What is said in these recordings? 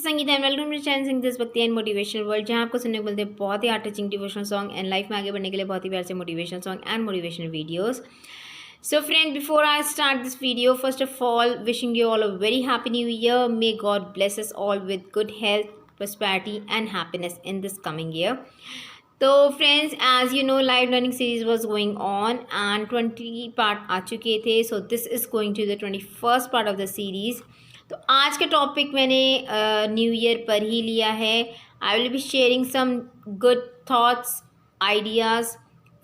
Sangeeta and welcome to channel sing देशभक्ति and motivational world, जहां आपको सुनने को मिलते हैं बहुत ही heart touching devotional song and life में आगे बढ़ने के लिए बहुत ही प्यार से motivational song and motivational videos. So friend, before I start this video, first of all, wishing you all a very happy new year. May God bless us all with good health, prosperity and happiness in this coming year. तो friends, as you know, live learning series was going on and 20 part आ चुके थे. So this is going to the 21st part of the series. तो आज का topic मैंने new year पर ही लिया है. I will be sharing some good thoughts, ideas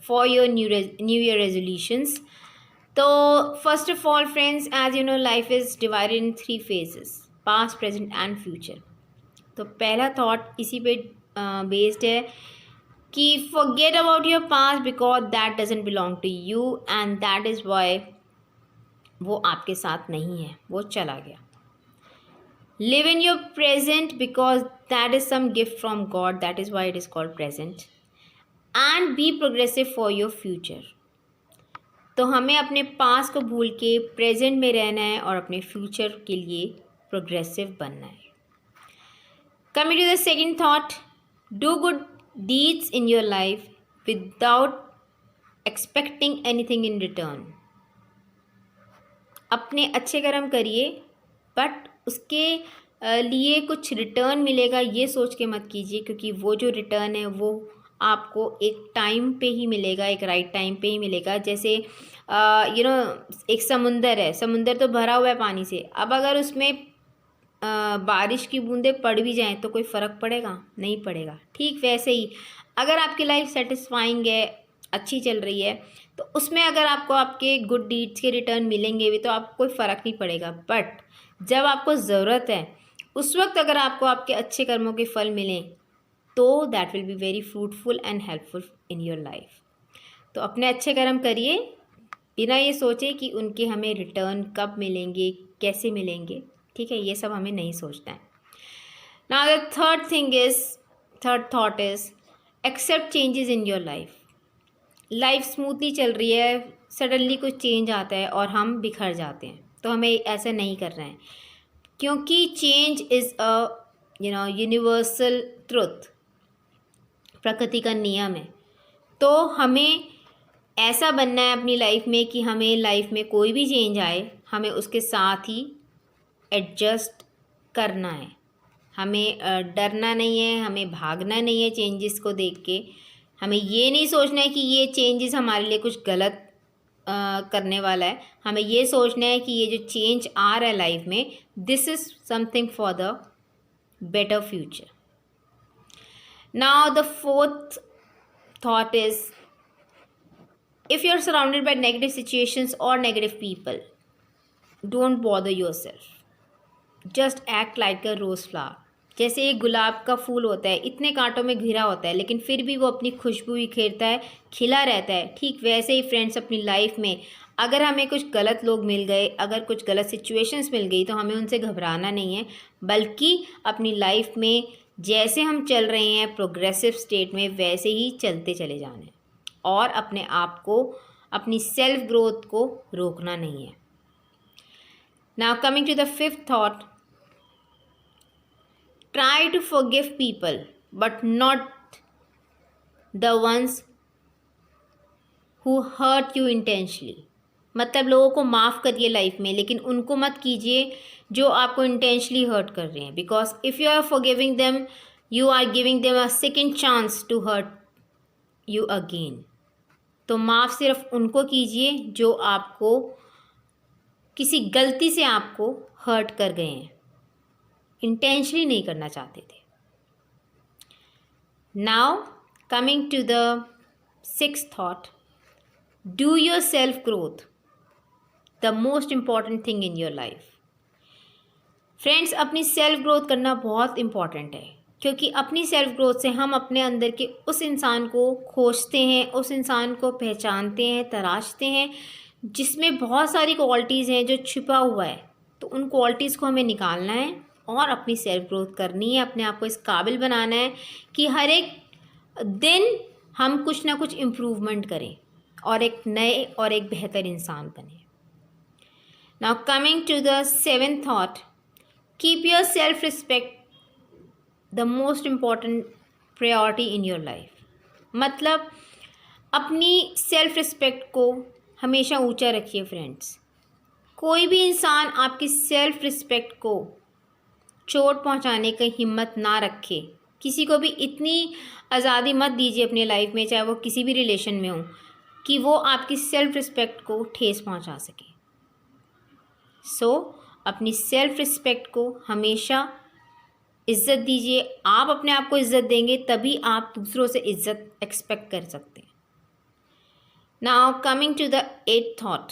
for your new year resolutions. तो first of all friends, as you know, life is divided in 3 phases: past, present and future. तो पहला thought इसी पे based है कि forget about your past because that doesn't belong to you and that is why वो आपके साथ नहीं है, वो चला गया. Live in your present because that is some gift from God, that is why it is called present. And be progressive for your future. तो हमें अपने पास को भूल के प्रेजेंट में रहना है और अपने फ्यूचर के लिए प्रोग्रेसिव बनना है. Coming to the second thought, do good deeds in your life without expecting anything in return. अपने अच्छे कर्म करिए बट उसके लिए कुछ रिटर्न मिलेगा ये सोच के मत कीजिए, क्योंकि वो जो रिटर्न है वो आपको एक टाइम पे ही मिलेगा, एक राइट टाइम पे ही मिलेगा. जैसे यू नो, एक समुंदर है, समुंदर तो भरा हुआ है पानी से. अब अगर उसमें बारिश की बूंदें पड़ भी जाएं तो कोई फ़र्क पड़ेगा? नहीं पड़ेगा. ठीक वैसे ही अगर आपकी लाइफ सेटिस्फाइंग है, अच्छी चल रही है, तो उसमें अगर आपको आपके गुड डीड्स के रिटर्न मिलेंगे भी तो आपको कोई फ़र्क नहीं पड़ेगा. बट जब आपको ज़रूरत है उस वक्त अगर आपको आपके अच्छे कर्मों के फल मिलें तो that will be very fruitful and helpful in your life. तो अपने अच्छे कर्म करिए बिना ये सोचे कि उनके हमें रिटर्न कब मिलेंगे, कैसे मिलेंगे. ठीक है, ये सब हमें नहीं सोचना है. Now the third thought is accept changes in your life. Life smoothly चल रही है, सडनली कुछ चेंज आता है और हम बिखर जाते हैं. तो हमें ऐसा नहीं करना है, क्योंकि change is a universal truth, प्रकृति का नियम है. तो हमें ऐसा बनना है अपनी लाइफ में कि हमें लाइफ में कोई भी चेंज आए हमें उसके साथ ही एडजस्ट करना है. हमें डरना नहीं है, हमें भागना नहीं है चेंजेस को देख के. हमें ये नहीं सोचना है कि ये चेंजेस हमारे लिए कुछ गलत करने वाला है. हमें ये सोचना है कि ये जो चेंज आ रहा है लाइफ में, this is something for the better future. Now the fourth thought is, if you're surrounded by negative situations or negative people, don't bother yourself. Just act like a rose flower. जैसे एक गुलाब का फूल होता है, इतने कांटों में घिरा होता है लेकिन फिर भी वो अपनी खुशबू बिखेरता है, खिला रहता है. ठीक वैसे ही फ्रेंड्स, अपनी लाइफ में अगर हमें कुछ गलत लोग मिल गए, अगर कुछ गलत सिचुएशंस मिल गई तो हमें उनसे घबराना नहीं है, बल्कि अपनी लाइफ में जैसे हम चल रहे हैं प्रोग्रेसिव स्टेट में वैसे ही चलते चले जाना है और अपने आप को, अपनी सेल्फ ग्रोथ को रोकना नहीं है. Now coming to the fifth thought, try to forgive people but not the ones who hurt you intentionally. मतलब लोगों को माफ़ करिए लाइफ में, लेकिन उनको मत कीजिए जो आपको इंटेंशनली हर्ट कर रहे हैं. Because if you are forgiving them, you are giving them a second chance to hurt you again. तो माफ़ सिर्फ उनको कीजिए जो आपको किसी गलती से आपको हर्ट कर गए हैं, इंटेंशनली नहीं करना चाहते थे. Now coming to the sixth thought, do your self growth the most important thing in your life. Friends, अपनी सेल्फ ग्रोथ करना बहुत इम्पॉर्टेंट है, क्योंकि अपनी सेल्फ ग्रोथ से हम अपने अंदर के उस इंसान को खोजते हैं, उस इंसान को पहचानते हैं, तराशते हैं जिसमें बहुत सारी क्वालिटीज़ हैं जो छुपा हुआ है. तो उन क्वालिटीज़ को हमें निकालना है और अपनी सेल्फ ग्रोथ करनी है, अपने आप को इस काबिल बनाना है कि हर एक दिन हम कुछ ना कुछ इम्प्रूवमेंट करें और एक नए और एक बेहतर इंसान बने. Now coming to the seventh thought, keep your self respect the most important priority in your life. मतलब अपनी सेल्फ रिस्पेक्ट को हमेशा ऊंचा रखिए फ्रेंड्स। कोई भी इंसान आपकी सेल्फ रिस्पेक्ट को चोट पहुंचाने की हिम्मत ना रखे। किसी को भी इतनी आज़ादी मत दीजिए अपनी लाइफ में, चाहे वो किसी भी रिलेशन में हो, कि वो आपकी सेल्फ रिस्पेक्ट को ठेस पहुंचा सके। अपनी सेल्फ रिस्पेक्ट को हमेशा इज़्ज़त दीजिए। आप अपने आप को इज़्ज़त देंगे तभी आप दूसरों से इज़्ज़त एक्सपेक्ट कर सकते हैं। Now coming to the 8th thought,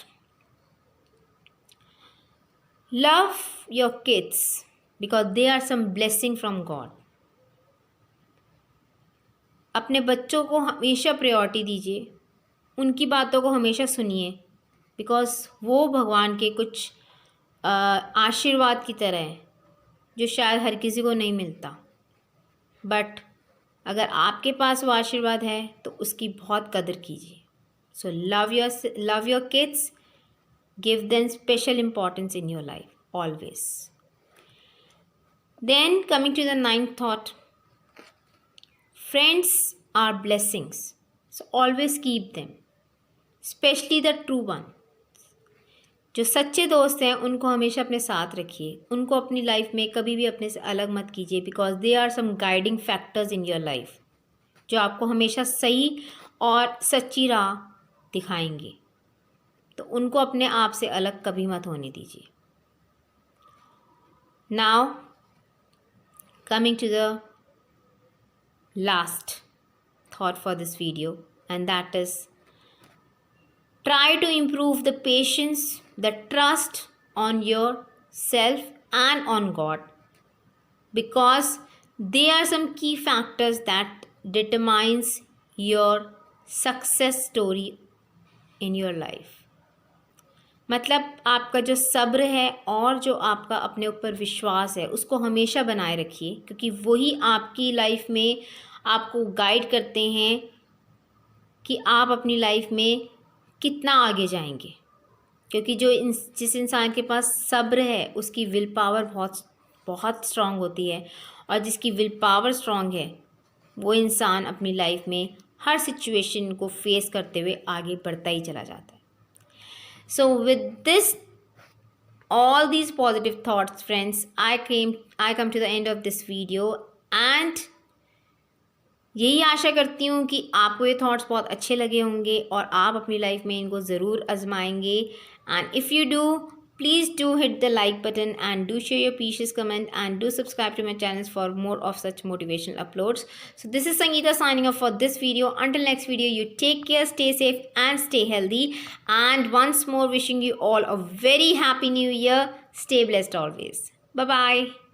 love your kids because they are some blessing from God. अपने बच्चों को हमेशा प्रायोरिटी दीजिए, उनकी बातों को हमेशा सुनिए, बिकॉज वो भगवान के कुछ आशीर्वाद की तरह है जो शायद हर किसी को नहीं मिलता। बट अगर आपके पास वो आशीर्वाद है तो उसकी बहुत कदर कीजिए। So love your kids, give them special importance in your life always. Then coming to the 9th thought, friends are blessings, so always keep them, specially the true one. जो सच्चे दोस्त हैं उनको हमेशा अपने साथ रखिए, उनको अपनी लाइफ में कभी भी अपने से अलग मत कीजिए, because they are some guiding factors in your life जो आपको हमेशा सही और सच्ची राह दिखाएंगे। तो उनको अपने आप से अलग कभी मत होने दीजिए। Now coming to the last thought for this video, and that is try to improve the patience, the trust on yourself and on God, because they are some key factors that determines your success story in your life. मतलब आपका जो सब्र है और जो आपका अपने ऊपर विश्वास है उसको हमेशा बनाए रखिए, क्योंकि वही आपकी लाइफ में आपको गाइड करते हैं कि आप अपनी लाइफ में कितना आगे जाएंगे। क्योंकि जिस इंसान के पास सब्र है उसकी विल पावर बहुत स्ट्रांग होती है, और जिसकी विल पावर स्ट्रांग है वो इंसान अपनी लाइफ में हर सिचुएशन को फेस करते हुए आगे बढ़ता ही चला जाता है। So with this all these positive thoughts friends, I come to the end of this video, and यही आशा करती हूँ कि आपको ये थॉट्स बहुत अच्छे लगे होंगे और आप अपनी लाइफ में इनको ज़रूर आजमाएंगे। And if you do, please do hit the like button and do share your precious comment and do subscribe to my channel for more of such motivational uploads. So this is Sangeeta signing off for this video. Until next video, you take care, stay safe and stay healthy, and once more wishing you all a very happy new year. Stay blessed always. Bye bye.